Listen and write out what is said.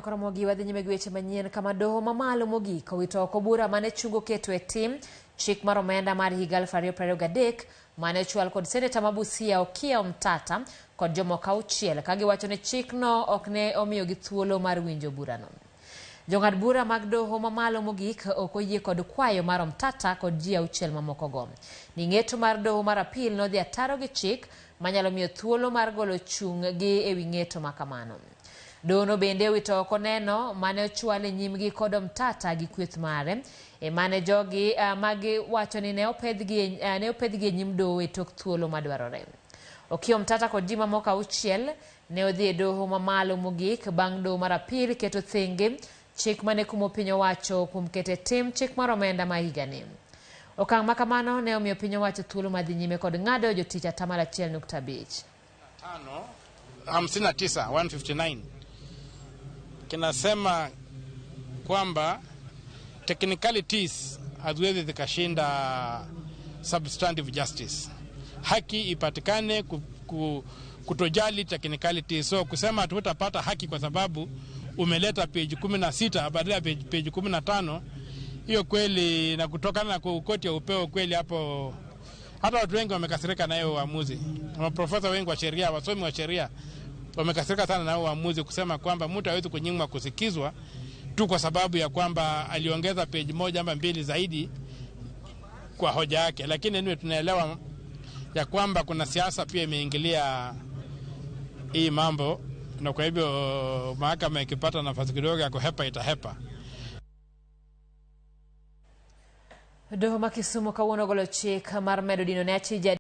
Ramogi wadhi nyime gi weche manyien kama doho mamalo mogik owito oko bura manechungo keto e tim chik mar omenda mar higa 2023 mane ochwal kod seneta ma Busia Okiya Omtata kod jomoko auchiel ka giwacho ni chikno ok ne omiyo gi thuolo mar winjo burano. Jong'ad bura mag doho mamalo mogik ok oyie kod kwayo mar Omtata kod ji auchiel mamoko go. Ni ng'eto mar doho mar apil nodhi ataro gi chik manyalo miyo thuolo mar golo chung' gi ewi ng'eto makamano. Dono bende owito oko neno mane ochwal e nyimgi kod Omtata gi kweth mare mane jogi magi wacho ni ne opedhgi e nyim doho e tok thuolo madwarore. Okiya Omtata kod ji mamoko auchiel ne odhi e doho mamalo mogik bang' doho mar apil keto thenge chik mane kumo piny owacho kuom kete tim chik mar omenda ma higani. Okang' makamano ne omiyo piny owacho thuolo madhi nyime kod ng'ado jotich 1.5. 59 kinasema kwamba technicalities haziwezi zikashinda substantive justice. Haki ipatikane kutojali technicalities. So kusema tutapata haki kwa sababu umeleta page 16 badala ya page 15, hiyo kweli, na kutokana na koti ya upeo kweli, hapo hata watu wengi wamekasirika na hiyo uamuzi. Maprofesa wengi wa sheria, wasomi wa sheria wamekasirika sana na hiyo uamuzi, kusema kwamba mtu hawezi kunyimwa kusikizwa tu kwa sababu ya kwamba aliongeza page 1 ama 2 zaidi kwa hoja yake. Lakini ndio tunaelewa ya kwamba kuna siasa pia imeingilia hii mambo, na kwa hivyo mahakama ikipata nafasi kidogo ya kuhepa itahepa. Doho ma Kisumu kawuono golo chik mar medo dino ne achija